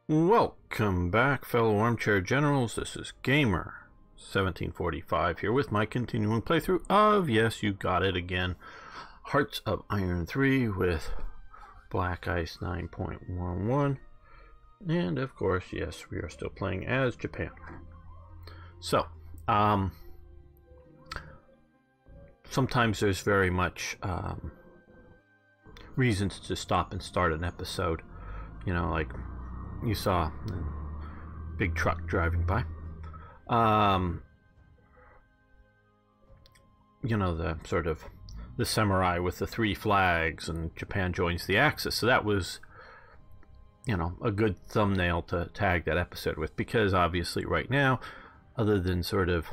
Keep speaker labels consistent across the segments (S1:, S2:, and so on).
S1: Welcome back, fellow armchair generals. This is Gamer 1745 here with my continuing playthrough of, yes, you got it again, Hearts of Iron 3 with Black Ice 9.11. And of course, yes, we are still playing as Japan. So, sometimes there's very much reasons to stop and start an episode. You know, like you saw a big truck driving by. You know, the sort of the samurai with the three flags, and Japan joins the Axis. So that was, you know, a good thumbnail to tag that episode with, because obviously right now, other than sort of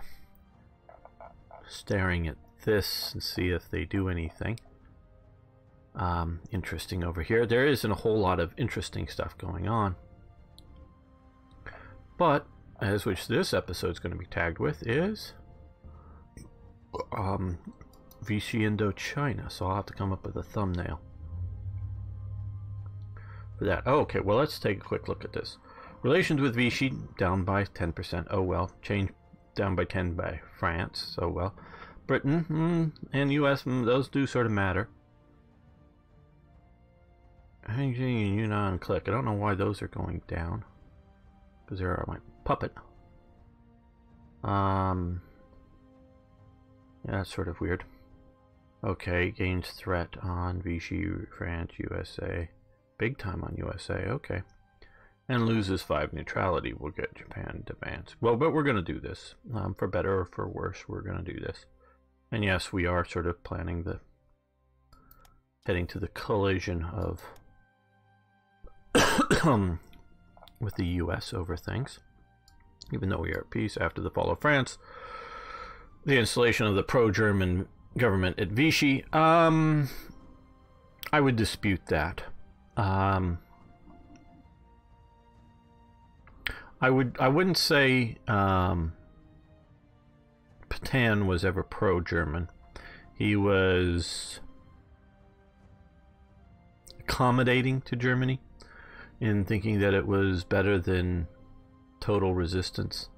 S1: staring at this and see if they do anything interesting over here, there isn't a whole lot of interesting stuff going on. But as which this episode is going to be tagged with is Vichy Indochina, so I'll have to come up with a thumbnail for that. Oh, okay, well, let's take a quick look at this. Relations with Vichy down by 10%. Oh well. Change down by 10 by France. So well. Britain and US, those do sort of matter. Hang and Yunnan click. I don't know why those are going down, because there are my puppet. Yeah, that's sort of weird. Okay, gains threat on Vichy France, USA. Big time on USA, okay. And loses 5 neutrality. We'll get Japan to advance. Well, but we're going to do this. For better or for worse, we're going to do this. And yes, we are sort of planning the heading to the collision of with the US over things. Even though we are at peace after the fall of France, the installation of the pro-German government at Vichy, I would dispute that. I wouldn't say Pétain was ever pro-German. He was accommodating to Germany in thinking that it was better than total resistance.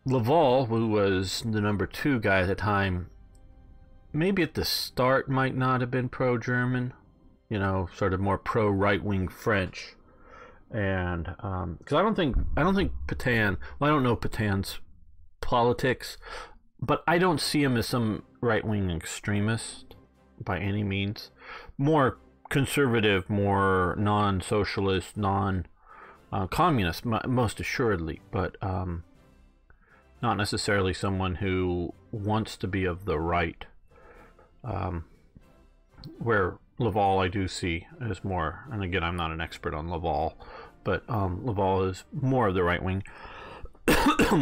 S1: Laval, who was the #2 guy at the time, maybe at the start might not have been pro-German, you know, sort of more pro-right-wing French. And because I don't think Pétain, well, I don't know Pétain's politics, but I don't see him as some right-wing extremist by any means. More conservative, more non-socialist, non-communist, most assuredly, but not necessarily someone who wants to be of the right. Where Laval, I do see as more, and again, I'm not an expert on Laval, but Laval is more of the right wing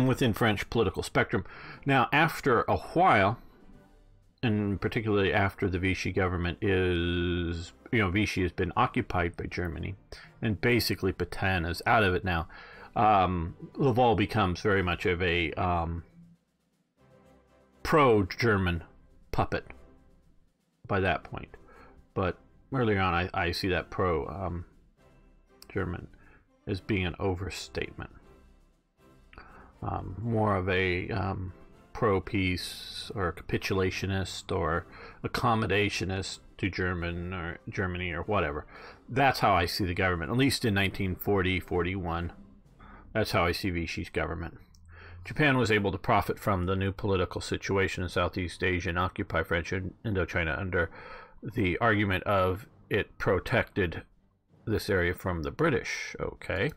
S1: within French political spectrum. Now, after a while, and particularly after the Vichy government is, you know, Vichy has been occupied by Germany, and basically Pétain is out of it now. Laval becomes very much of a pro-German puppet by that point. But earlier on, I see that pro-German as being an overstatement. More of a pro-peace or capitulationist or accommodationist to Germany or whatever. That's how I see the government, at least in 1940-41. That's how I see Vichy's government. Japan was able to profit from the new political situation in Southeast Asia and occupy French Indochina under the argument of it protected this area from the British. Okay.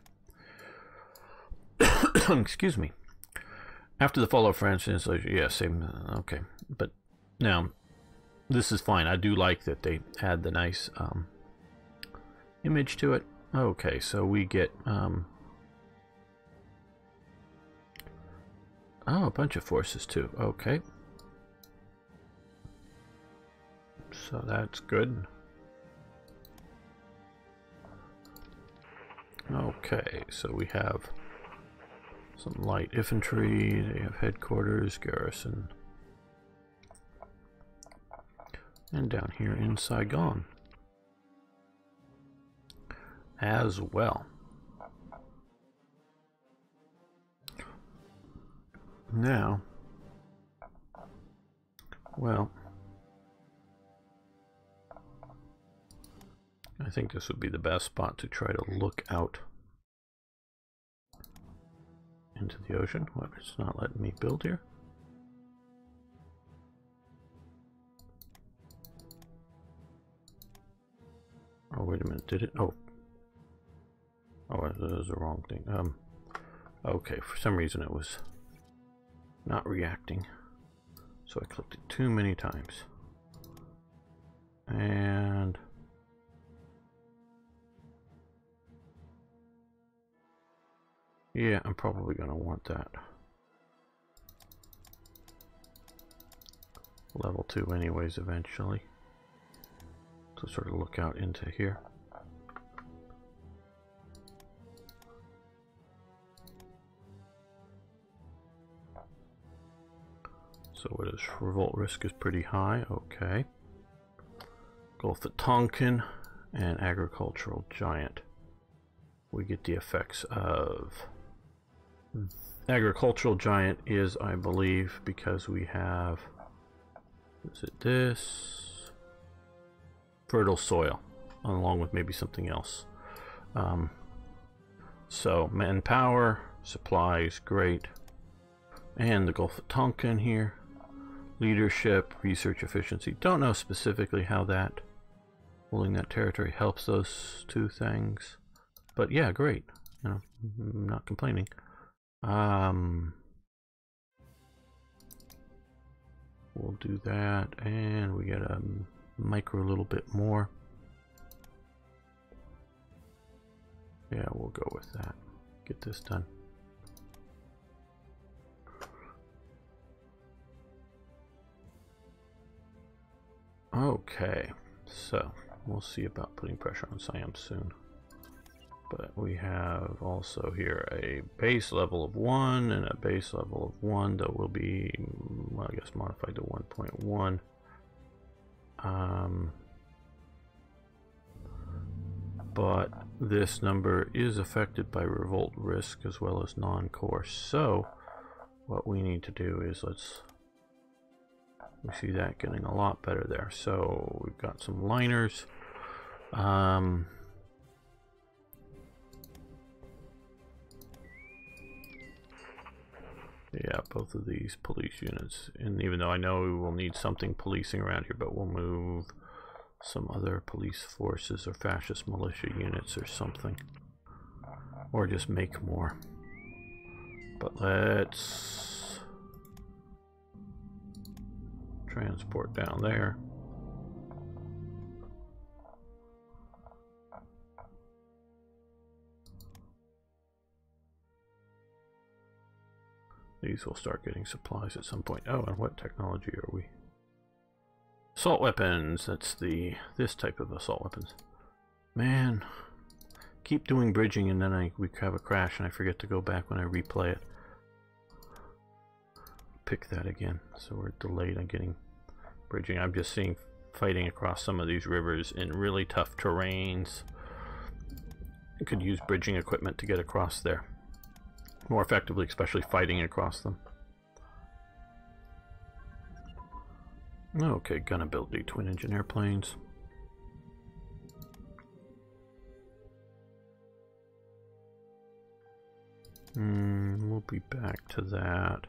S1: Excuse me. After the fall of France, yeah, same. Okay, but now this is fine. I do like that they add the nice image to it. Okay, so we get oh, a bunch of forces too. Okay, so that's good. Okay, so we have some light infantry, they have headquarters, garrison, and down here in Saigon. as well. Now, well, I think this would be the best spot to try to look out into the ocean. What, it's not letting me build here? Oh, wait a minute, did it? Oh, that was the wrong thing. Okay, for some reason it was not reacting. So I clicked it too many times. And yeah, I'm probably going to want that. Level 2 anyways eventually. To sort of look out into here. So what is Revolt Risk is pretty high, okay. Gulf of Tonkin and Agricultural Giant. We get the effects of Agricultural Giant is, I believe, because we have, is it this? Fertile soil, along with maybe something else. So manpower, supplies, great. And the Gulf of Tonkin here. Leadership, research efficiency. Don't know specifically how that holding that territory helps those two things. But yeah, great. You know, I'm not complaining. We'll do that, and we get a micro a little bit more. Yeah, we'll go with that. Get this done. Okay, so we'll see about putting pressure on Siam soon. But we have also here a base level of 1 and a base level of 1 that will be, well, I guess modified to 1.1. But this number is affected by Revolt Risk as well as non-core. So what we need to do is we see that getting a lot better there. So we've got some liners. Yeah, both of these police units. And even though I know we will need something policing around here, but we'll move some other police forces or fascist militia units or something. Or just make more. But let's transport down there. These will start getting supplies at some point. Oh, and what technology are we? Assault weapons. That's this type of assault weapons. Man, keep doing bridging and then we have a crash and I forget to go back when I replay it. Pick that again. So we're delayed on getting bridging. I'm just seeing fighting across some of these rivers in really tough terrains. You could use bridging equipment to get across there more effectively, especially fighting across them. Okay, gun ability, twin engine airplanes. We'll be back to that.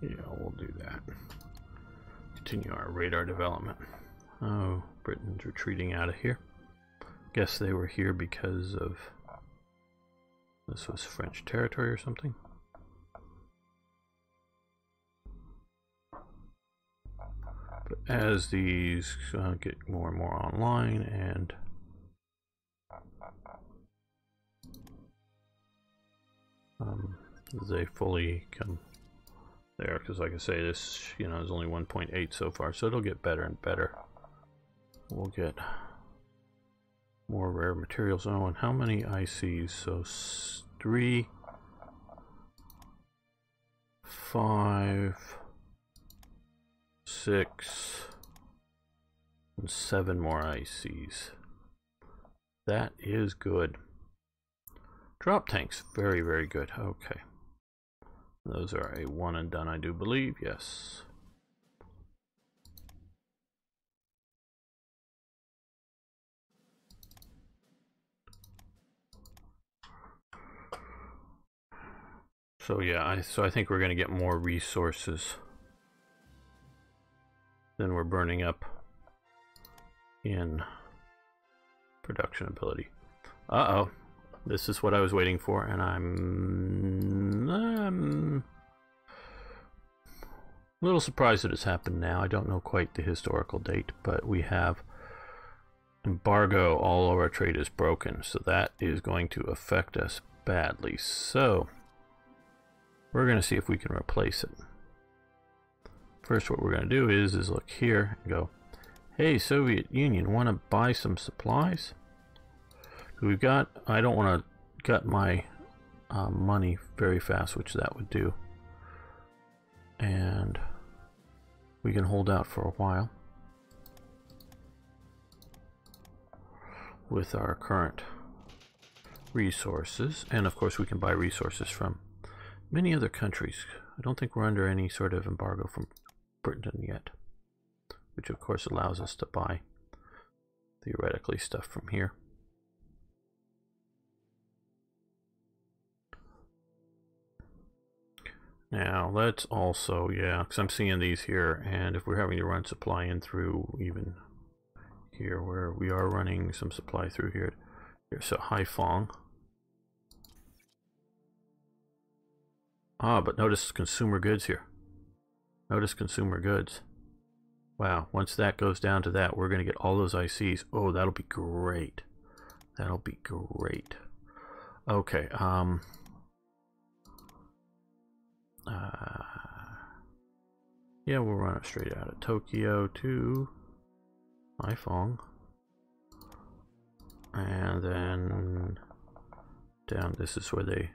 S1: Yeah, we'll do that. Continue our radar development. Oh, Britain's retreating out of here. Guess they were here because of this was French territory or something. But as these get more and more online and they fully come there, because like I say, this, you know, is only 1.8 so far, so it'll get better and better. We'll get more rare materials. Oh, and how many ICs? So 3, 5, 6, and 7 more ICs. That is good. Drop tanks, very, very good. Okay. Those are a one and done, I do believe. Yes. So yeah, I think we're going to get more resources than we're burning up in production ability. Uh-oh. This is what I was waiting for, and I'm a little surprised that it's happened now. I don't know quite the historical date, but we have embargo. All of our trade is broken, so that is going to affect us badly. So we're going to see if we can replace it. First, what we're going to do is look here and go, hey, Soviet Union, want to buy some supplies? We've got, I don't want to gut my money very fast, which that would do. And we can hold out for a while with our current resources. And of course we can buy resources from many other countries. I don't think we're under any sort of embargo from Britain yet, which of course allows us to buy theoretically stuff from here. Now let's also, yeah, because I'm seeing these here, and if we're having to run supply in through even here, where we are running some supply through here, so Haiphong. Ah, but notice consumer goods here. Notice consumer goods. Wow, once that goes down to that, we're going to get all those ICs. Oh, that'll be great. That'll be great. Okay, yeah, we'll run it straight out of Tokyo to Haiphong, and then down. This is where they.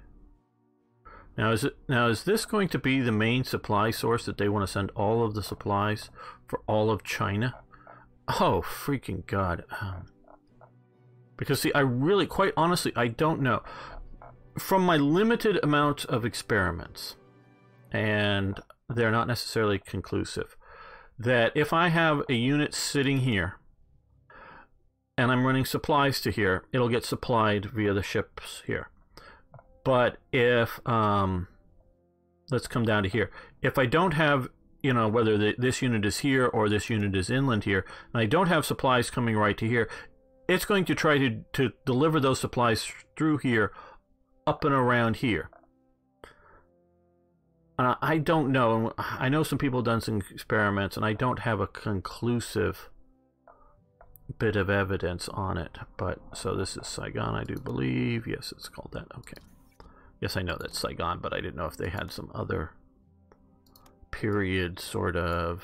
S1: Now is this going to be the main supply source that they want to send all of the supplies for all of China? Oh, freaking God! Because see, I really, quite honestly, I don't know. From my limited amount of experiments, and they're not necessarily conclusive, that if I have a unit sitting here and I'm running supplies to here, it'll get supplied via the ships here. But if let's come down to here, if I don't have, you know, whether this unit is here or this unit is inland here, and I don't have supplies coming right to here, it's going to try to deliver those supplies through here up and around here. I don't know. I know some people have done some experiments, and I don't have a conclusive bit of evidence on it. But so this is Saigon, I do believe. Yes, it's called that. Okay. Yes, I know that's Saigon, but I didn't know if they had some other period sort of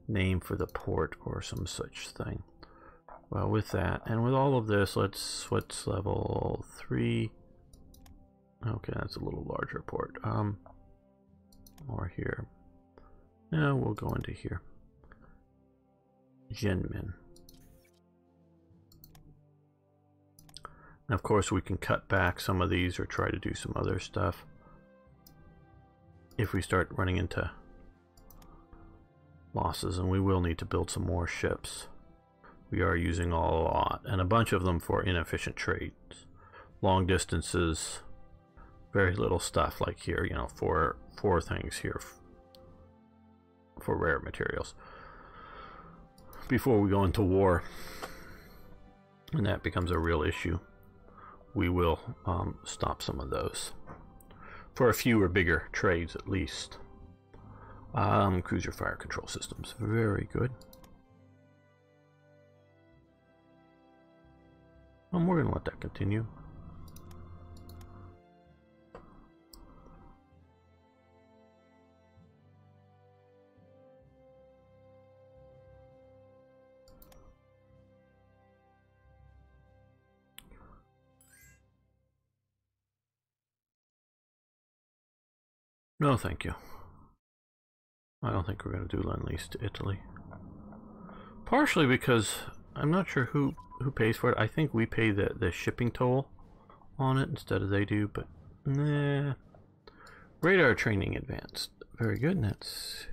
S1: name for the port or some such thing. Well, with that and with all of this, let's switch level 3. Okay, that's a little larger port. Or here. No, we'll go into here. Jinmin. And of course, we can cut back some of these or try to do some other stuff if we start running into losses, and we will need to build some more ships. We are using a lot, and a bunch of them for inefficient trades. Long distances, very little stuff like here, you know, four things here for rare materials before we go into war, and that becomes a real issue. We will stop some of those for a fewer bigger trades at least. Cruiser fire control systems, very good. We're going to let that continue. No, thank you. I don't think we're going to do Lend-Lease to Italy. Partially because I'm not sure who pays for it. I think we pay the shipping toll on it instead of they do, but nah. Radar training advanced. Very good, and that's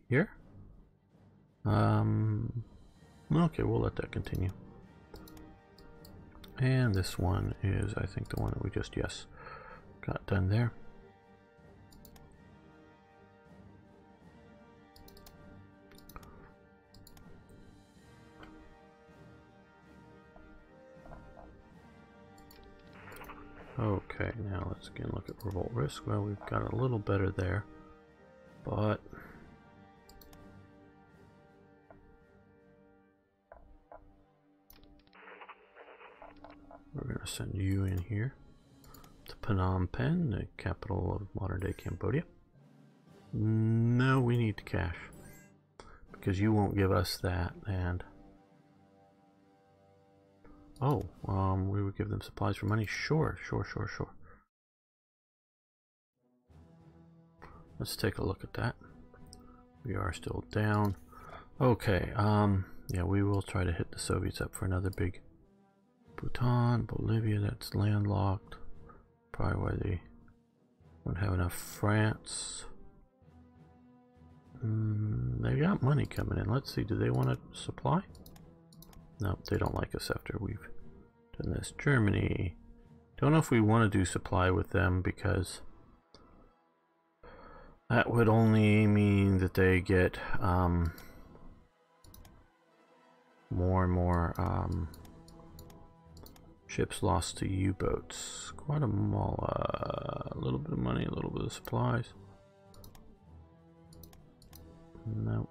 S1: here. Okay, we'll let that continue. And this one is, I think, the one that we just, yes, got done there. Okay, now let's again look at Revolt Risk. Well, we've got a little better there, but we're going to send you in here to Phnom Penh, the capital of modern-day Cambodia. No, we need cash because you won't give us that, and oh, we would give them supplies for money. Sure. Let's take a look at that. We are still down. Okay, yeah, we will try to hit the Soviets up for another big. Bhutan, Bolivia, that's landlocked. Probably why they wouldn't have enough. France. They got money coming in. Let's see, do they want to supply? No, they don't like us after we've done this. Germany. Don't know if we want to do supply with them because that would only mean that they get more and more ships lost to U-boats. Guatemala, a little bit of money, a little bit of supplies. No.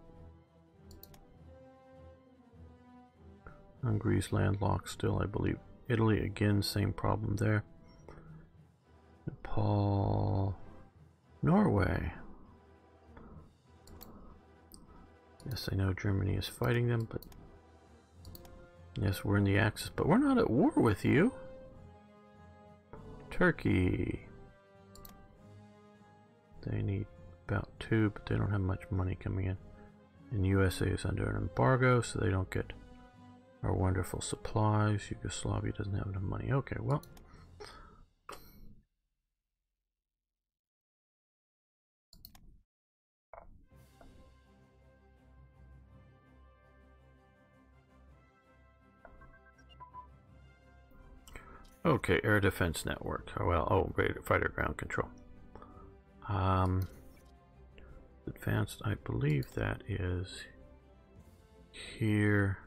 S1: Hungary's landlocked still, I believe. Italy, again, same problem there. Nepal. Norway. Yes, I know Germany is fighting them, but yes, we're in the Axis, but we're not at war with you. Turkey. They need about 2, but they don't have much money coming in. And USA is under an embargo, so they don't get our wonderful supplies. Yugoslavia doesn't have enough money. Okay, well. Okay, air defense network. Oh, well, oh, fighter ground control. Advanced, I believe that is here.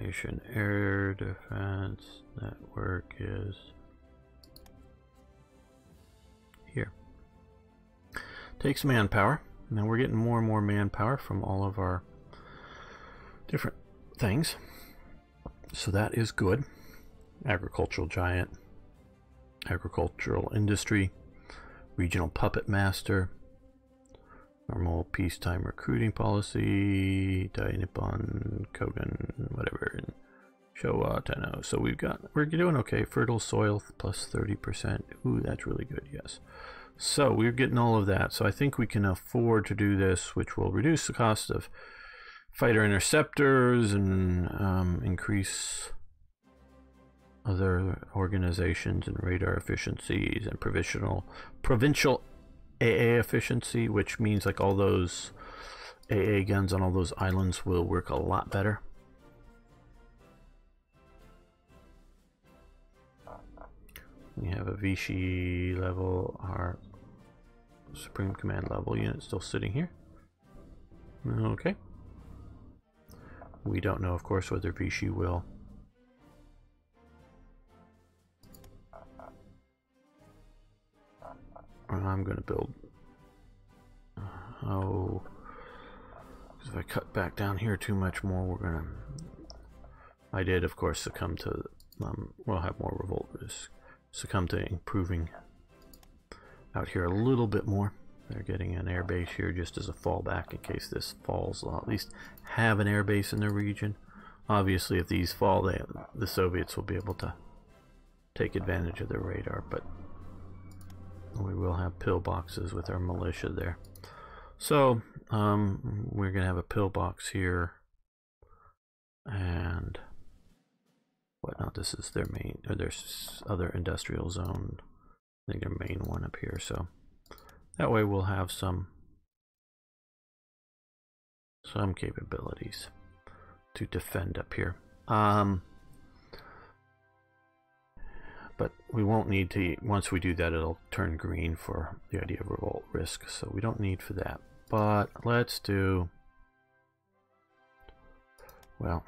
S1: Nation air defense network is here. Takes manpower. Now we're getting more and more manpower from all of our different things. So that is good. Agricultural giant, agricultural industry, regional puppet master, normal peacetime recruiting policy, Dai Nippon, Kogan, whatever, and Showa Tenno. So we're doing okay. Fertile soil plus 30%. Ooh, that's really good, yes. So we're getting all of that. So I think we can afford to do this, which will reduce the cost of fighter interceptors and increase other organizations and radar efficiencies and provincial AA efficiency, which means like all those AA guns on all those islands will work a lot better. We have a Vichy level, our Supreme Command level unit still sitting here. Okay. We don't know, of course, whether Vichy will I'm going to build. Oh, if I cut back down here too much more, we're going to. I did, of course, succumb to. We'll have more Revolt Risk. Succumb to improving out here a little bit more. They're getting an air base here just as a fallback in case this falls. They'll at least have an air base in the region. Obviously, if these fall, the Soviets will be able to take advantage of their radar, but we will have pillboxes with our militia there. So we're gonna have a pillbox here, and whatnot. This is their main, or their other industrial zone. I think their main one up here. So that way we'll have some capabilities to defend up here. But we won't need to, once we do that, it'll turn green for the idea of Revolt Risk, so we don't need for that. But let's do, well,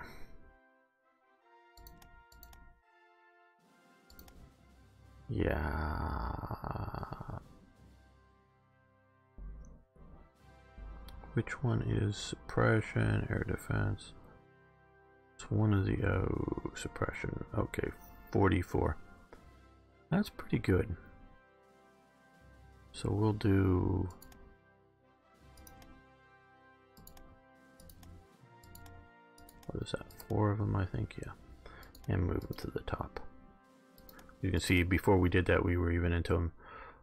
S1: yeah. Which one is suppression, air defense? It's one of the, oh, suppression. Okay, 44. That's pretty good. So we'll do, what is that, 4 of them, I think, yeah. And move them to the top. You can see before we did that, we were even into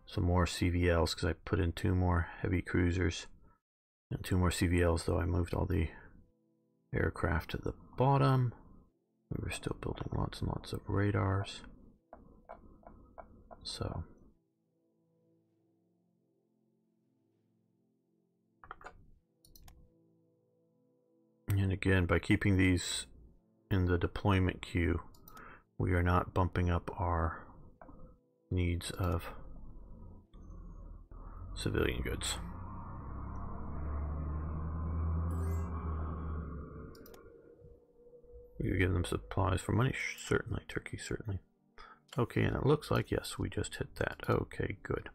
S1: some more CVLs, because I put in 2 more heavy cruisers and 2 more CVLs, though I moved all the aircraft to the bottom. We were still building lots and lots of radars. So and again, by keeping these in the deployment queue, we are not bumping up our needs of civilian goods. We could give them supplies for money, certainly. Turkey, certainly. Okay, and it looks like, yes, we just hit that. Okay, good.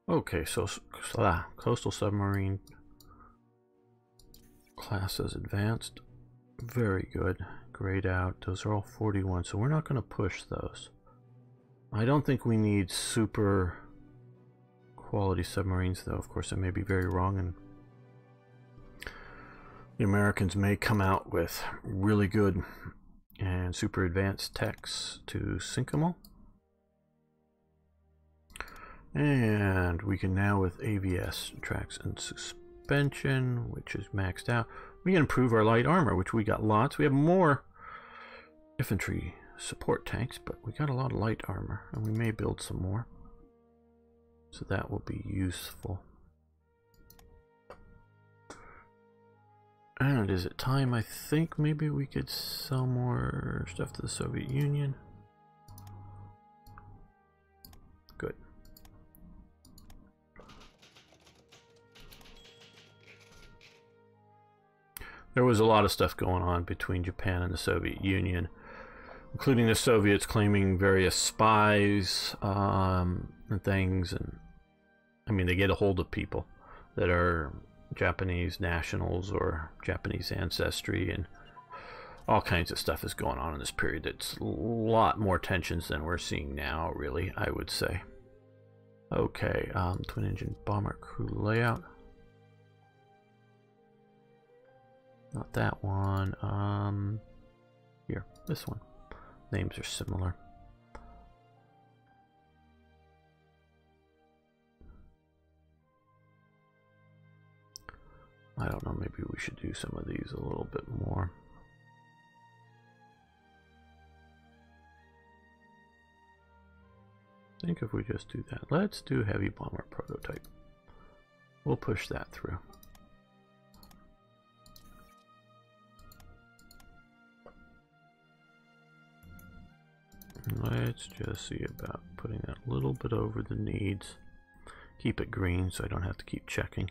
S1: Okay, so coastal submarine classes advanced. Very good. Grayed out. Those are all 41, so we're not going to push those. I don't think we need super quality submarines, though. Of course, I may be very wrong, and the Americans may come out with really good and super advanced techs to sink them all. And we can now, with AVS tracks and suspension, which is maxed out, we can improve our light armor, which we got lots. We have more infantry support tanks, but we got a lot of light armor, and we may build some more. So that will be useful. And is it time? I think maybe we could sell more stuff to the Soviet Union. Good. There was a lot of stuff going on between Japan and the Soviet Union, including the Soviets claiming various spies and things. And I mean, they get a hold of people that are Japanese nationals or Japanese ancestry, and all kinds of stuff is going on in this period. It's a lot more tensions than we're seeing now, really, I would say. Okay, twin engine bomber crew layout. Not that one. Here, this one. Names are similar. I don't know, maybe we should do some of these a little bit more. I think if we just do that, let's do heavy bomber prototype. We'll push that through. Let's just see about putting that a little bit over the needs. Keep it green so I don't have to keep checking.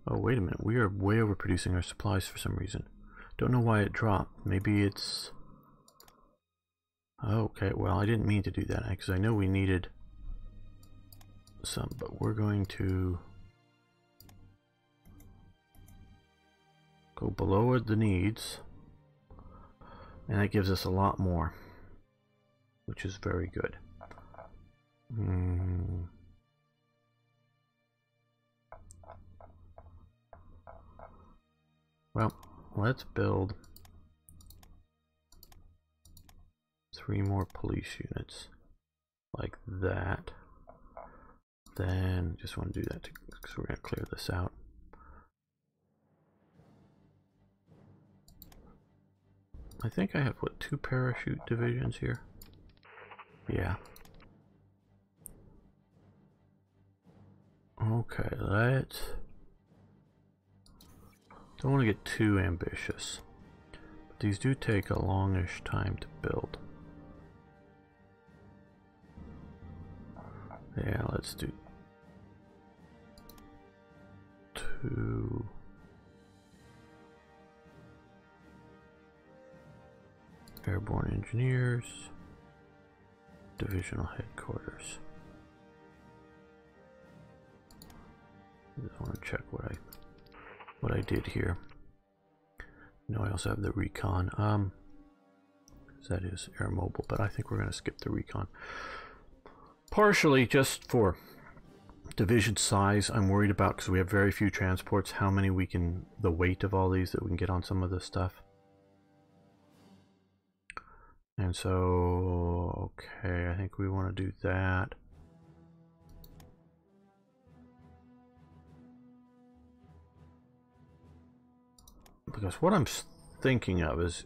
S1: Oh, wait a minute. We are way overproducing our supplies for some reason. Don't know why it dropped. Maybe it's... Okay, well, I didn't mean to do that because I know we needed some, but we're going to go below the needs And that gives us a lot more, which is very good. Well, let's build 3 more police units like that. Then just want to do that because we're going to clear this out. I think I have, what, 2 parachute divisions here? Yeah. Okay, let's... Don't want to get too ambitious. But these do take a longish time to build. Yeah, let's do 2. Airborne engineers, divisional headquarters. I just want to check what I did here. No, I also have the recon. That is air mobile, but I think we're going to skip the recon. Partially just for division size. I'm worried about, because we have very few transports, how many we can, the weight of all these that we can get on some of this stuff. And so, okay, I think we want to do that. Because what I'm thinking of is,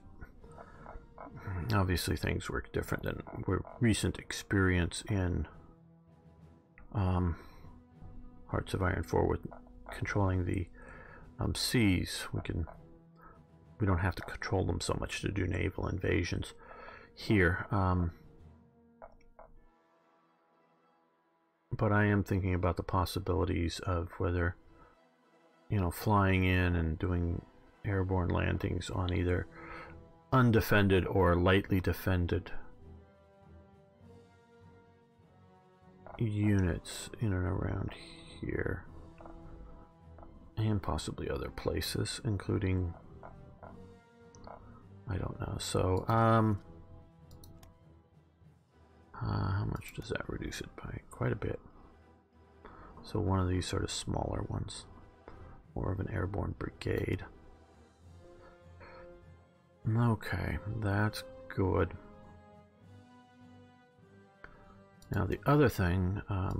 S1: obviously things work different than our recent experience in Hearts of Iron 4 with controlling the seas. We don't have to control them so much to do naval invasions here. But I am thinking about the possibilities of whether, you know, flying in and doing airborne landings on either undefended or lightly defended units in and around here, and possibly other places, including, I don't know. So how much does that reduce it by? Quite a bit. So one of these sort of smaller ones, more of an airborne brigade. Okay, that's good. Now the other thing, I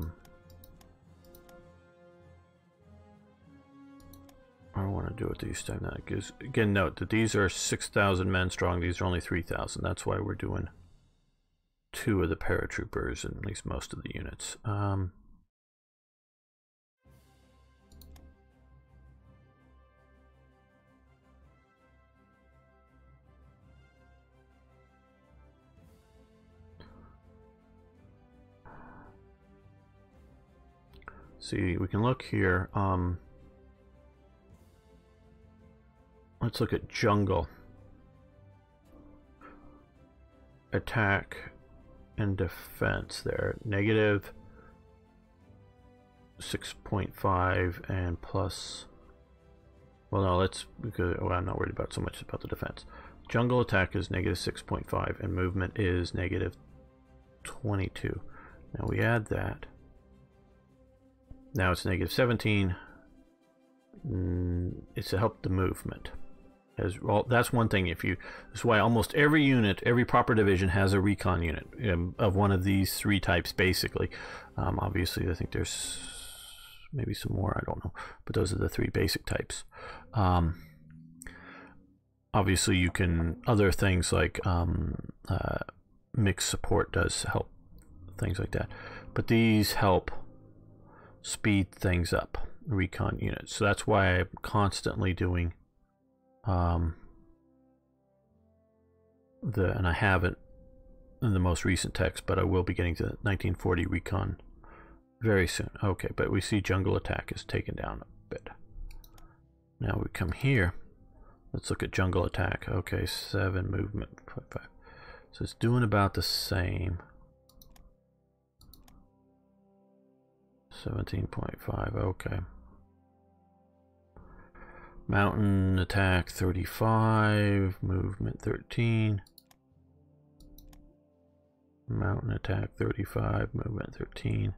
S1: want to do with these time that gives, again, note that these are 6,000 men strong. These are only 3,000. That's why we're doing 2 of the paratroopers and at least most of the units. See, we can look here. Let's look at jungle attack and defense there. Negative 6.5 and plus, well, no, let's, because, well, I'm not worried about so much about the defense. Jungle attack is negative 6.5 and movement is negative 22. Now we add that. Now it's negative 17. It's to help the movement. As well, that's one thing. That's why almost every unit, every proper division has a recon unit of one of these 3 types, basically. Obviously, I think there's maybe some more. I don't know, but those are the 3 basic types. Obviously, you can other things like mixed support does help, things like that. But these help speed things up, recon units. So that's why I'm constantly doing and I haven't in the most recent text, but I will be getting to 1940 recon very soon. Okay, but we see jungle attack is taken down a bit. Now we come here. Let's look at jungle attack. Okay, 7 movement, 5. So it's doing about the same. 17.5, okay. Mountain attack 35, movement 13. Mountain attack 35, movement 13.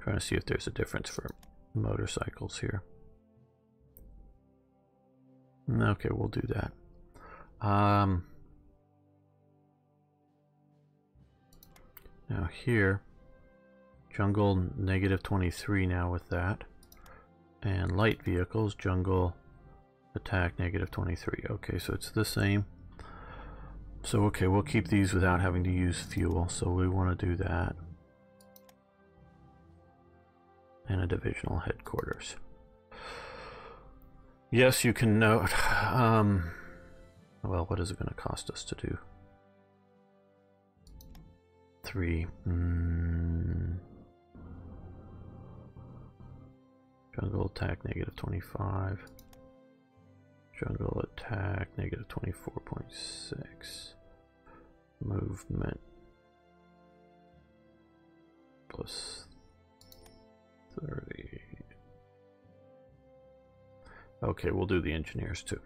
S1: Trying to see if there's a difference for motorcycles here. Okay, we'll do that. Now here, jungle negative 23 now with that. And light vehicles, jungle attack negative 23. Okay, so it's the same. So okay, we'll keep these without having to use fuel, so we want to do that. And a divisional headquarters. Yes, you can note, well, what is it going to cost us to do? 3. Jungle attack negative 25. Jungle attack negative 24.6. Movement plus 30. Okay, we'll do the engineers too.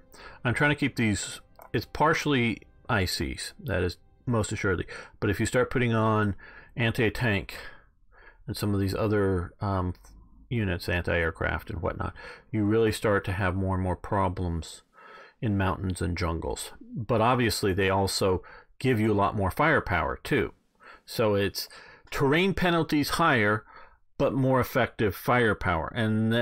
S1: I'm trying to keep these, it's partially ICs, that is most assuredly. But if you start putting on anti-tank and some of these other units, anti-aircraft and whatnot, you really start to have more and more problems in mountains and jungles. But obviously they also give you a lot more firepower too. So it's terrain penalties higher, but more effective firepower. And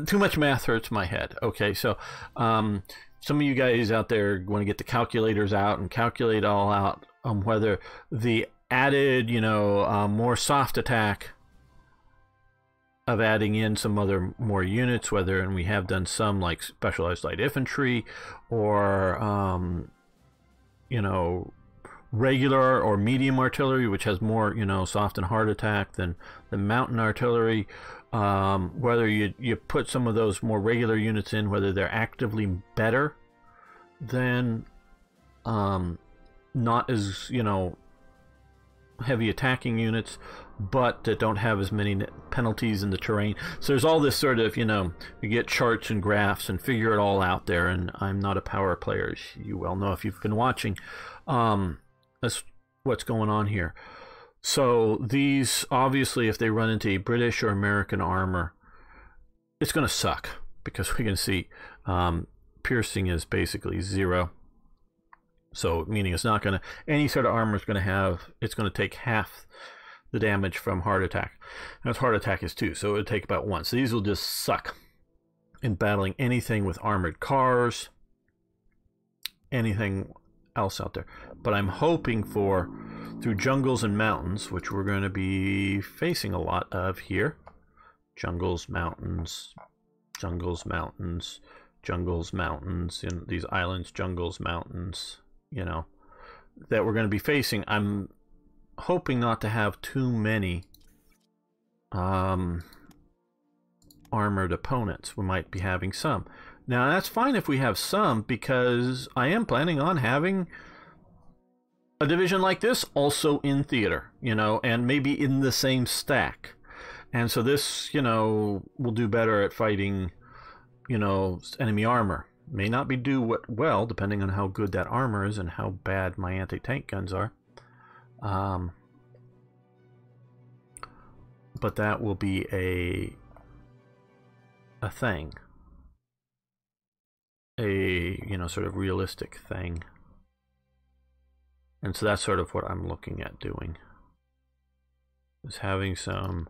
S1: too much math hurts my head. Okay, so some of you guys out there want to get the calculators out and calculate all out on whether the added, more soft attack of adding in some other more units, whether, and we have done some like specialized light infantry or regular or medium artillery, which has more soft and hard attack than the mountain artillery, whether you put some of those more regular units in, whether they're actively better than not as heavy attacking units, but that don't have as many penalties in the terrain. So there's all this sort of, you get charts and graphs and figure it all out there. And I'm not a power player, as you well know if you've been watching. That's what's going on here. So these, obviously, if they run into British or American armor, it's going to suck, because we can see piercing is basically 0. So meaning it's not going to, any sort of armor is going to have, it's going to take half the damage from hard attack. And that's hard attack is 2, so it would take about 1. So these will just suck in battling anything with armored cars, anything else out there. But I'm hoping for, through jungles and mountains, which we're going to be facing a lot of here, jungles, mountains, jungles, mountains, jungles, mountains, in these islands, jungles, mountains, that we're going to be facing. I'm hoping not to have too many armored opponents. We might be having some. Now that's fine if we have some, because I am planning on having a division like this also in theater, and maybe in the same stack. And so this, will do better at fighting, enemy armor. May not be well, depending on how good that armor is and how bad my anti-tank guns are. But that will be a thing. A, sort of realistic thing. And so that's sort of what I'm looking at doing. Is having some,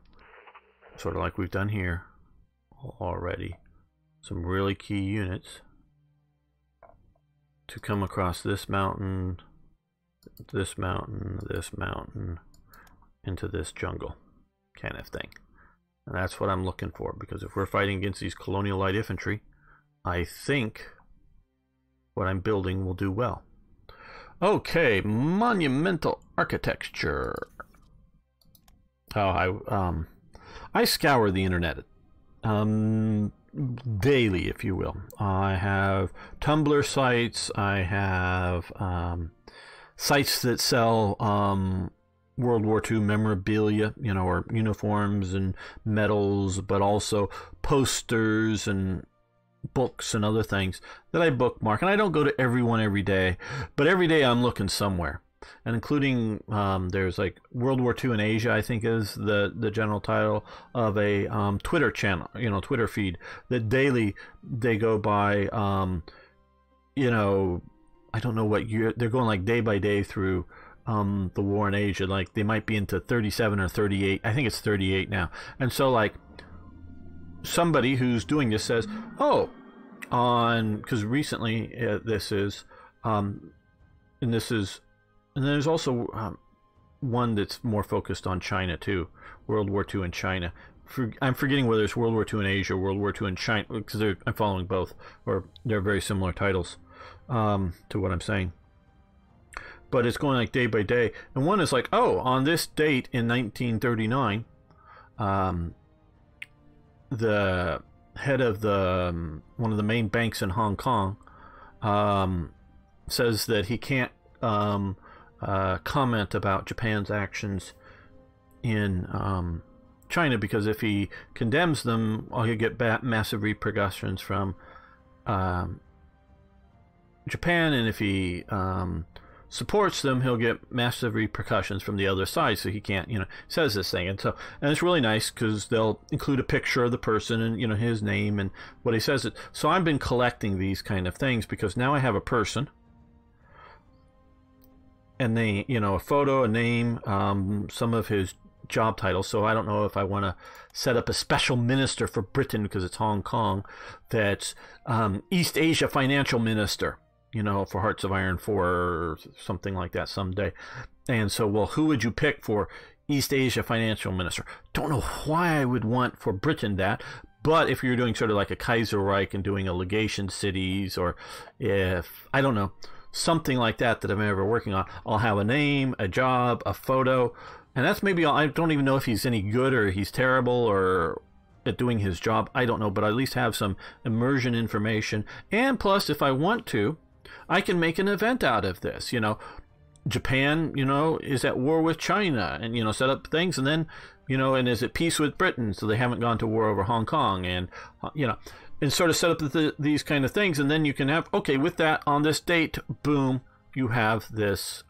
S1: sort of like we've done here already, some really key units to come across this mountain, this mountain, this mountain, into this jungle kind of thing. And that's what I'm looking for, because if we're fighting against these colonial light infantry, I think what I'm building will do well. Okay, monumental architecture. Oh, I scour the internet daily, if you will. I have Tumblr sites. I have sites that sell World War II memorabilia, or uniforms and medals, but also posters and books and other things that I bookmark, and I don't go to every one every day, but every day I'm looking somewhere, and including there's like World War II in Asia, I think is the general title of a Twitter channel, Twitter feed that daily they go by, I don't know what year they're going, like day by day through the war in Asia. Like they might be into 37 or 38. I think it's 38 now. And so like somebody who's doing this says, oh, because recently this is, and then there's also one that's more focused on China too, World War II in China. I'm forgetting whether it's World War II in Asia, World War II in China, because I'm following both, or they're very similar titles to what I'm saying. But it's going like day by day, and one is like, oh, on this date in 1939, the head of the one of the main banks in Hong Kong says that he can't comment about Japan's actions in China, because if he condemns them, he'll get massive repercussions from Japan, and if he supports them, he'll get massive repercussions from the other side. So he can't, says this thing, and it's really nice because they'll include a picture of the person and his name and what he says. So I've been collecting these kind of things because now I have a person, and they, a photo, a name, some of his job titles. So I don't know if I want to set up a special minister for Britain because it's Hong Kong, that's East Asia Financial Minister, for Hearts of Iron 4 or something like that someday. And so, well, who would you pick for East Asia Financial Minister? Don't know why I would want for Britain that, but if you're doing sort of like a Kaiserreich and doing a legation cities, or if, I don't know, something like that I'm ever working on, I'll have a name, a job, a photo, and that's maybe all. I don't even know if he's any good or he's terrible or at doing his job. I don't know, but I at least have some immersion information. And plus, if I want to, I can make an event out of this. Japan, is at war with China, and set up things, and then, and is at peace with Britain, so they haven't gone to war over Hong Kong, and and sort of set up these kind of things, and then you can have, okay, with that, on this date, boom, you have this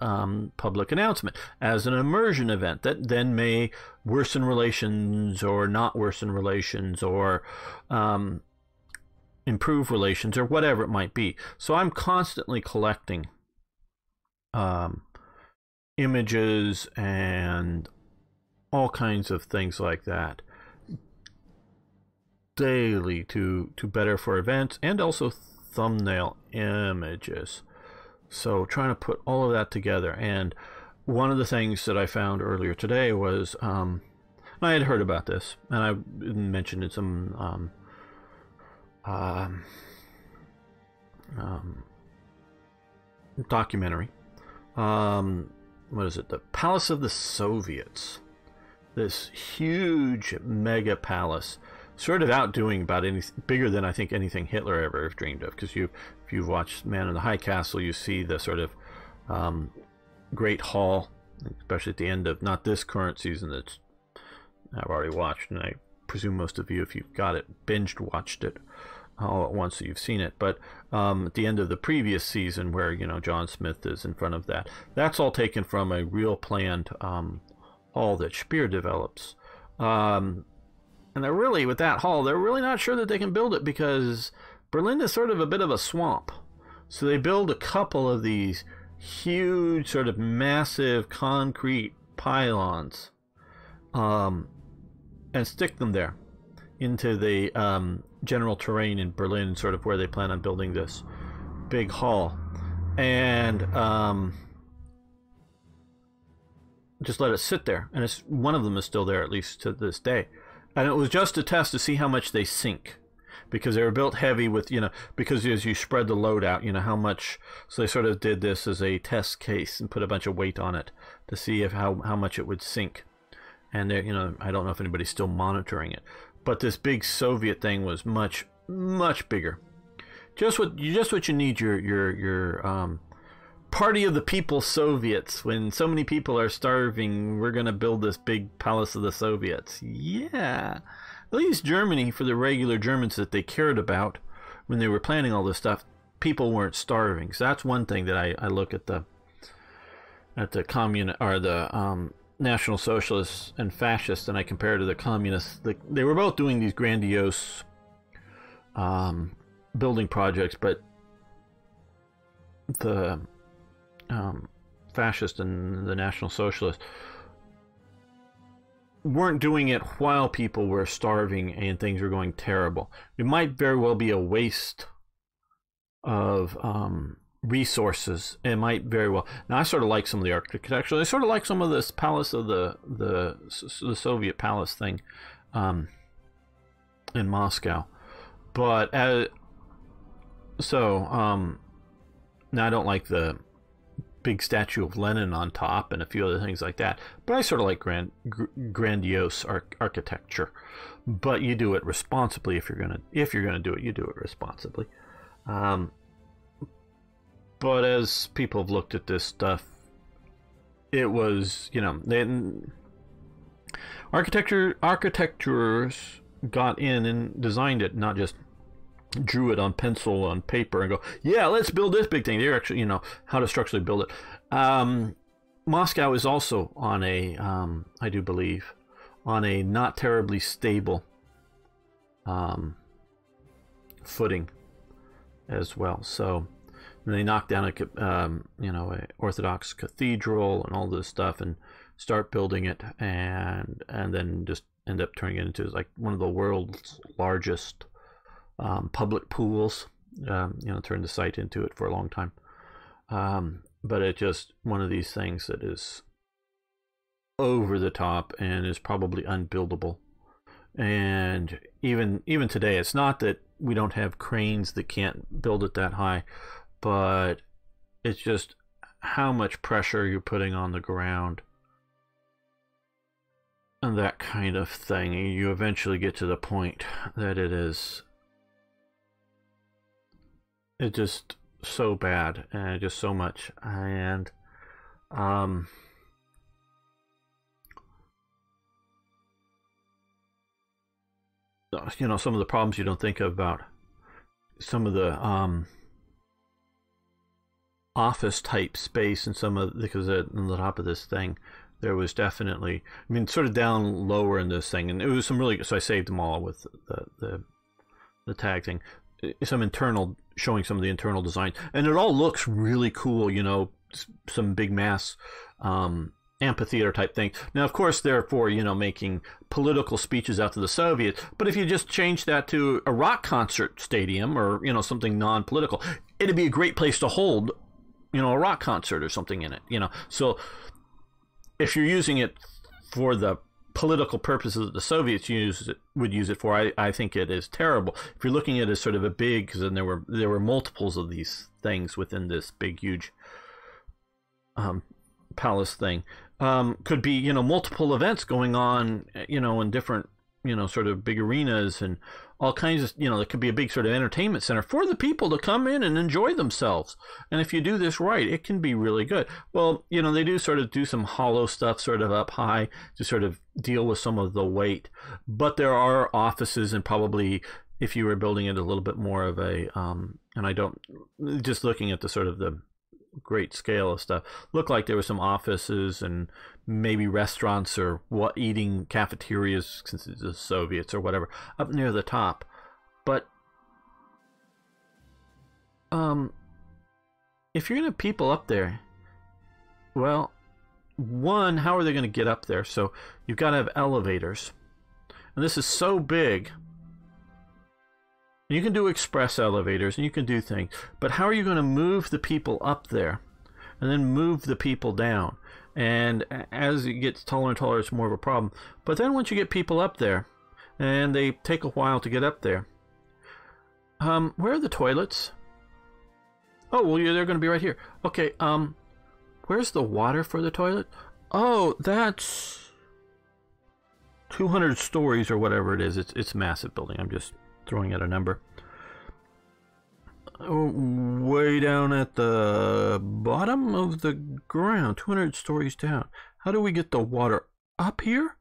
S1: public announcement as an immersion event that then may worsen relations or not worsen relations, or improve relations, or whatever it might be. So I'm constantly collecting images and all kinds of things like that daily to better for events, and also thumbnail images. So trying to put all of that together. And one of the things that I found earlier today was, I had heard about this, and I mentioned in some documentary. What is it? The Palace of the Soviets. This huge mega palace, sort of outdoing about bigger than I think anything Hitler ever dreamed of. Because if you've watched Man in the High Castle, you see the sort of Great Hall, especially at the end of not this current season that I've already watched, and I presume most of you, if you've got it, binged watched it all at once, so you've seen it. But at the end of the previous season, where John Smith is in front of that, that's all taken from a real planned hall that Speer develops. And they're really, with that hall, they're really not sure that they can build it because Berlin is sort of a bit of a swamp. So they build a couple of these huge, sort of massive concrete pylons, and stick them there into the general terrain in Berlin, sort of where they plan on building this big hall. And just let it sit there. And one of them is still there, at least to this day. And it was just a test to see how much they sink, because they were built heavy with, because as you spread the load out, how much. So they sort of did this as a test case and put a bunch of weight on it to see how much it would sink. And I don't know if anybody's still monitoring it, but this big Soviet thing was much, much bigger. Just what you need your party of the people Soviets. When so many people are starving, we're going to build this big palace of the Soviets. Yeah. At least Germany, for the regular Germans that they cared about, when they were planning all this stuff, people weren't starving. So that's one thing that I look at the National Socialists and Fascists, and I compare to the Communists. They were both doing these grandiose building projects, but the Fascists and the National Socialists weren't doing it while people were starving and things were going terrible. It might very well be a waste of resources. It might very well. Now, I sort of like some of the architecture. I sort of like some of this palace of the Soviet palace thing in Moscow. But now I don't like the big statue of Lenin on top and a few other things like that. But I sort of like grandiose architecture. But you do it responsibly if you're gonna do it. You do it responsibly. But as people have looked at this stuff, it was, architectures got in and designed it, not just drew it on pencil on paper and go, yeah, let's build this big thing. They're actually, how to structurally build it. Moscow is also on a, I do believe, on a not terribly stable footing as well. So they knock down a Orthodox cathedral and all this stuff and start building it, and then just end up turning it into like one of the world's largest public pools. Turned the site into it for a long time. But it's just one of these things that is over the top and is probably unbuildable. And even today, it's not that we don't have cranes that can't build it that high, but it's just how much pressure you're putting on the ground and that kind of thing. You eventually get to the point that it's just so bad and just so much. And some of the problems you don't think about, some of the office type space, and because on the top of this thing there was definitely, sort of down lower in this thing, and it was some really, so I saved them all with the tag thing, showing some of the internal design, and it all looks really cool, some big mass amphitheater type thing. Now, of course, therefore, making political speeches out to the Soviets, but if you just change that to a rock concert stadium or, something non-political, it'd be a great place to hold, a rock concert or something in it, So if you're using it for the political purposes that the Soviets would use it for, I think it is terrible. If you're looking at it as sort of a big, because then there were multiples of these things within this big, huge palace thing. Could be, multiple events going on, in different, sort of big arenas and all kinds of, it could be a big sort of entertainment center for the people to come in and enjoy themselves. And if you do this right, it can be really good. Well, they do sort of do some hollow stuff sort of up high to sort of deal with some of the weight. But there are offices, and probably if you were building it a little bit more of a, and I don't, just looking at the sort of the great scale of stuff, looked like there were some offices and maybe restaurants or eating cafeterias, since it's the Soviets or whatever, up near the top. But if you're gonna have people up there, well, one, how are they going to get up there? So you've got to have elevators, and this is so big. You can do express elevators and you can do things, but how are you going to move the people up there and then move the people down? And as it gets taller and taller, it's more of a problem. But then once you get people up there, and they take a while to get up there, where are the toilets? Oh, well, they're going to be right here. Okay, where's the water for the toilet? Oh, that's 200 stories or whatever it is. It's a massive building. I'm just throwing out a number. Way down at the bottom of the ground, 200 stories down. How do we get the water up here?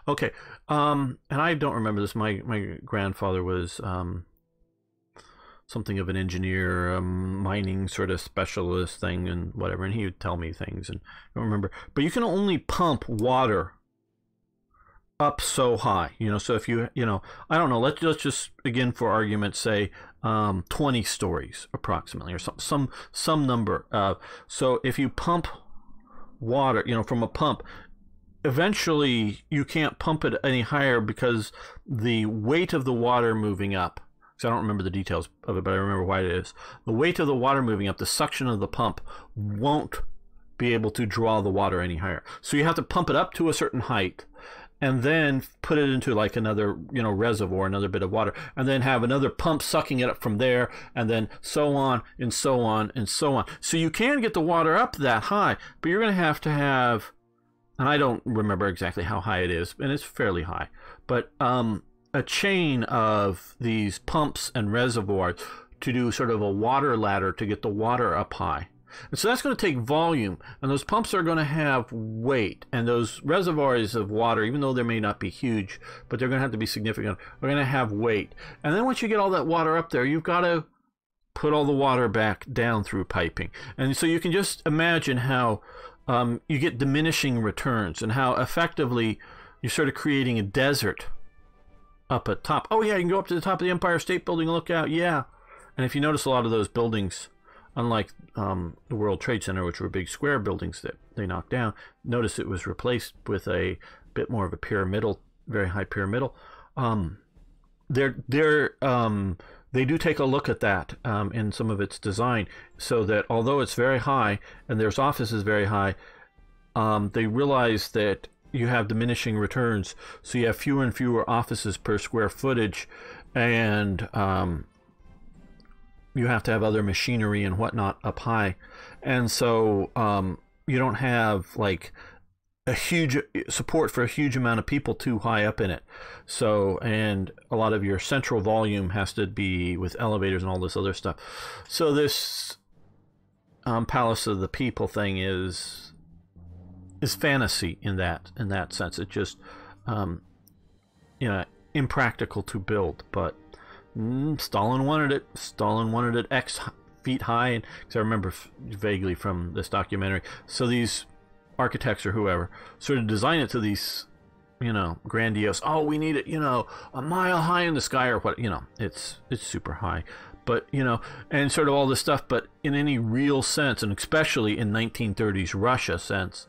S1: Okay, and I don't remember this. My grandfather was something of an engineer, mining sort of specialist thing and whatever, and he would tell me things, and I don't remember. But you can only pump water up so high, so if you I don't know, let's just, again, for argument's say, 20 stories approximately, or some number. So if you pump water, from a pump, eventually you can't pump it any higher because the weight of the water moving up, because I don't remember the details of it, but I remember why it is. The weight of the water moving up, the suction of the pump won't be able to draw the water any higher. So you have to pump it up to a certain height, and then put it into like another, reservoir, another bit of water, and then have another pump sucking it up from there, and then so on and so on and so on. So you can get the water up that high, but you're going to have, and I don't remember exactly how high it is, and it's fairly high, but a chain of these pumps and reservoirs to do sort of a water ladder to get the water up high. And so that's going to take volume, and those pumps are going to have weight, and those reservoirs of water, even though they may not be huge, but they're going to have to be significant, are going to have weight. And then once you get all that water up there, you've got to put all the water back down through piping. And so you can just imagine how you get diminishing returns, and how effectively you're sort of creating a desert up at top. Oh yeah, you can go up to the top of the Empire State Building and look out, yeah. And if you notice, a lot of those buildings, unlike the World Trade Center, which were big square buildings that they knocked down, notice it was replaced with a bit more of a pyramidal, very high pyramidal. They do take a look at that in some of its design, so that although it's very high and there's offices very high, they realize that you have diminishing returns, so you have fewer and fewer offices per square footage, and you have to have other machinery and whatnot up high, and so you don't have like a huge support for a huge amount of people too high up in it. So, and a lot of your central volume has to be with elevators and all this other stuff. So this Palace of the People thing is fantasy in that sense. It's just impractical to build, but Stalin wanted it. Stalin wanted it X feet high, because I remember vaguely from this documentary. So these architects or whoever sort of design it to these, grandiose. Oh, we need it, a mile high in the sky, or what, it's super high, but and sort of all this stuff. But in any real sense, and especially in 1930s Russia sense,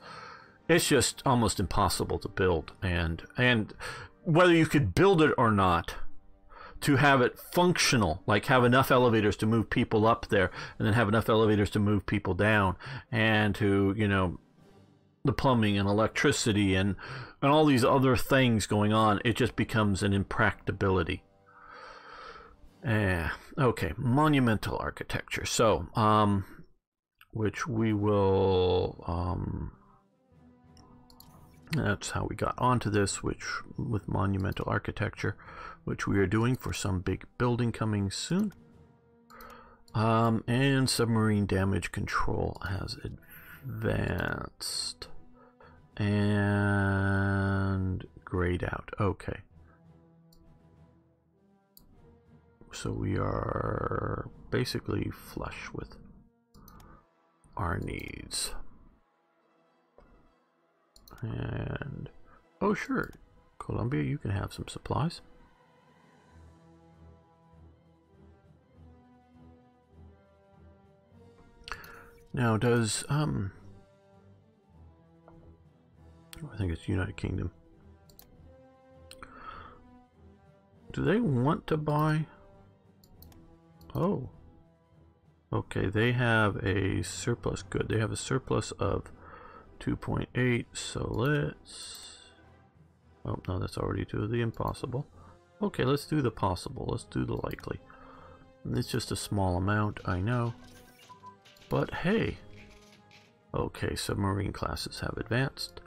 S1: it's just almost impossible to build. And whether you could build it or not, to have it functional, like have enough elevators to move people up there, and then have enough elevators to move people down, and to, the plumbing and electricity and all these other things going on, it just becomes an impracticability. Okay, monumental architecture. So, which we will, that's how we got onto this, with monumental architecture, which we are doing for some big building coming soon. And submarine damage control has advanced. And grayed out. Okay. So we are basically flush with our needs. And, oh sure, Columbia, you can have some supplies. Now does, I think it's United Kingdom. Do they want to buy? Oh. Okay, they have a surplus. Good. They have a surplus of 2.8, so let's... Oh, no, that's already to the impossible. Okay, let's do the possible. Let's do the likely. It's just a small amount, I know. But hey. Okay, submarine classes have advanced.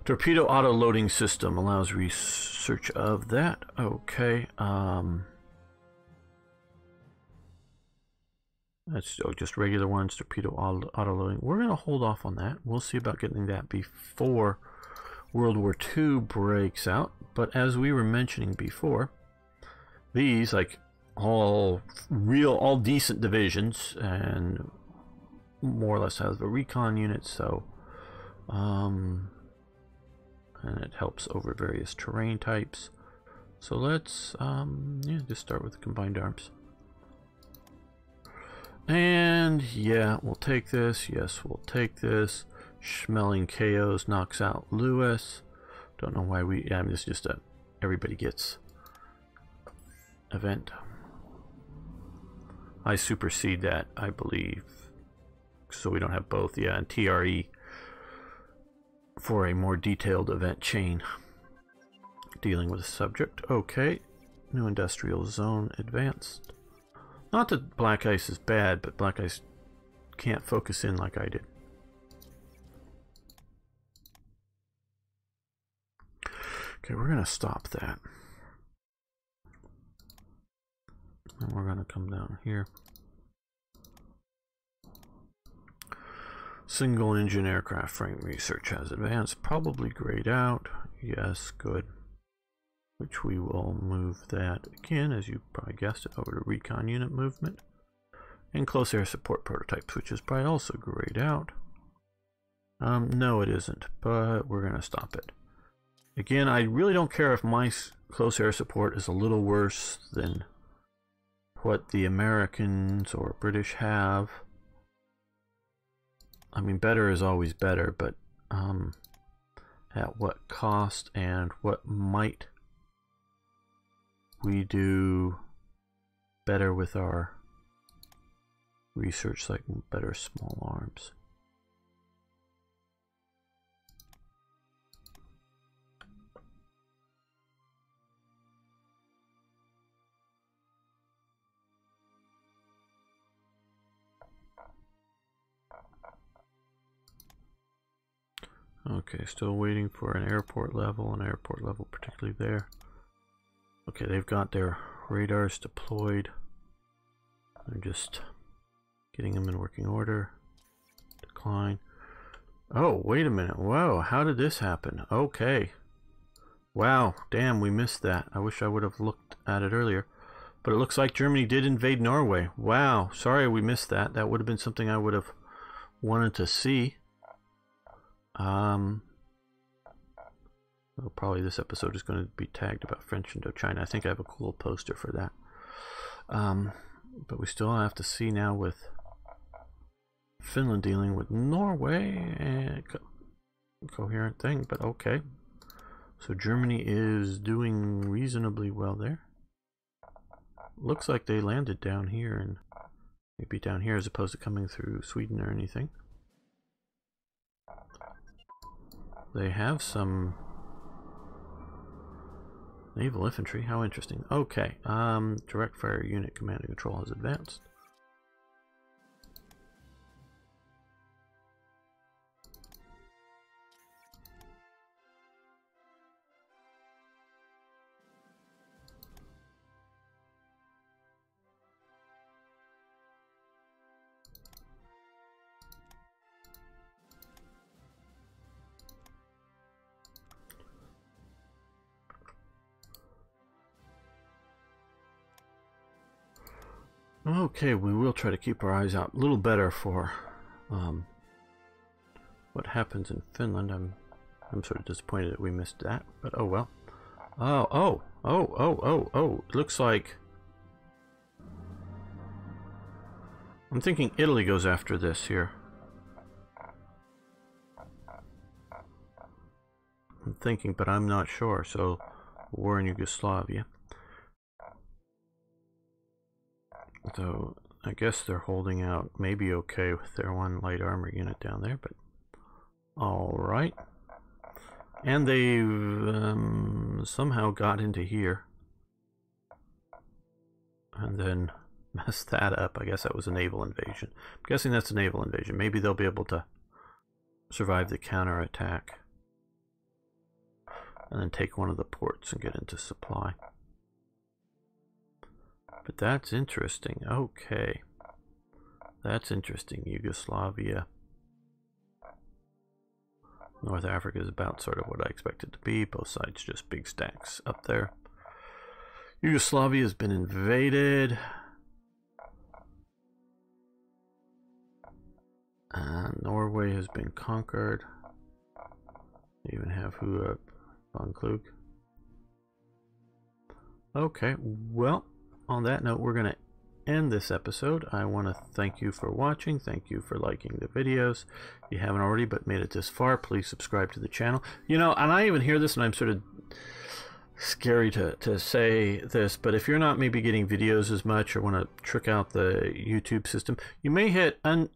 S1: Torpedo auto-loading system allows research of that. Okay. That's just regular ones, torpedo auto-loading. We're going to hold off on that. We'll see about getting that before World War II breaks out. But as we were mentioning before, these, like all decent divisions, and more or less has a recon unit, so and it helps over various terrain types. So let's yeah, just start with the combined arms. And yeah, we'll take this. Yes, we'll take this. Schmeling KOs knocks out Lewis. Don't know why we. Yeah, I mean, this is just a everybody gets event. I supersede that, I believe, so we don't have both. Yeah, and TRE for a more detailed event chain dealing with the subject. Okay, new industrial zone advanced. Not that Black Ice is bad, but Black Ice can't focus in like I did. Okay, we're going to stop that. And we're going to come down here. Single engine aircraft frame research has advanced. Probably grayed out. Yes, good. Which we will move that again, as you probably guessed it, over to recon unit movement. And close air support prototypes, which is probably also grayed out. No, it isn't, but we're going to stop it. Again, I really don't care if my close air support is a little worse than what the Americans or British have. I mean, better is always better, but at what cost, and what might we do better with our research, like better small arms? Okay, still waiting for an airport level particularly there. Okay, they've got their radars deployed. I'm just getting them in working order. Decline. Oh, wait a minute. Whoa, how did this happen? Okay. Wow, damn, we missed that. I wish I would have looked at it earlier. But it looks like Germany did invade Norway. Wow, sorry we missed that. That would have been something I would have wanted to see. Well, probably this episode is going to be tagged about French Indochina. I think I have a cool poster for that. But we still have to see now with Finland dealing with Norway, and coherent thing, but okay. So Germany is doing reasonably well there. Looks like they landed down here, and maybe down here as opposed to coming through Sweden or anything. They have some naval infantry. How interesting. Okay. Direct fire unit command and control has advanced. Okay, we will try to keep our eyes out a little better for what happens in Finland. I'm sort of disappointed that we missed that, but oh well. Oh, it looks like I'm thinking Italy goes after this here. I'm thinking, but I'm not sure. So, war in Yugoslavia. So I guess they're holding out, maybe okay with their one light armor unit down there, but alright. And they've somehow got into here and then messed that up. I guess that was a naval invasion. I'm guessing that's a naval invasion. Maybe they'll be able to survive the counterattack and then take one of the ports and get into supply. But that's interesting. Okay. That's interesting. Yugoslavia. North Africa is about sort of what I expected to be. Both sides just big stacks up there. Yugoslavia has been invaded. Norway has been conquered. They even have Hurup von Klug. Okay, well, on that note, we're going to end this episode. I want to thank you for watching. Thank you for liking the videos. If you haven't already but made it this far, please subscribe to the channel. You know, and I even hear this and I'm sort of scary to say this, but if you're not maybe getting videos as much or want to trick out the YouTube system, you may hit to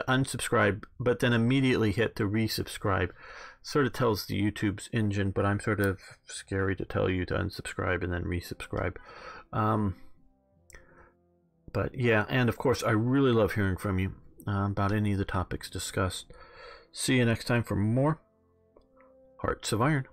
S1: unsubscribe, but then immediately hit to resubscribe. Sort of tells the YouTube's engine, but I'm sort of scary to tell you to unsubscribe and then resubscribe. But yeah, and of course I really love hearing from you about any of the topics discussed. See you next time for more Hearts of Iron.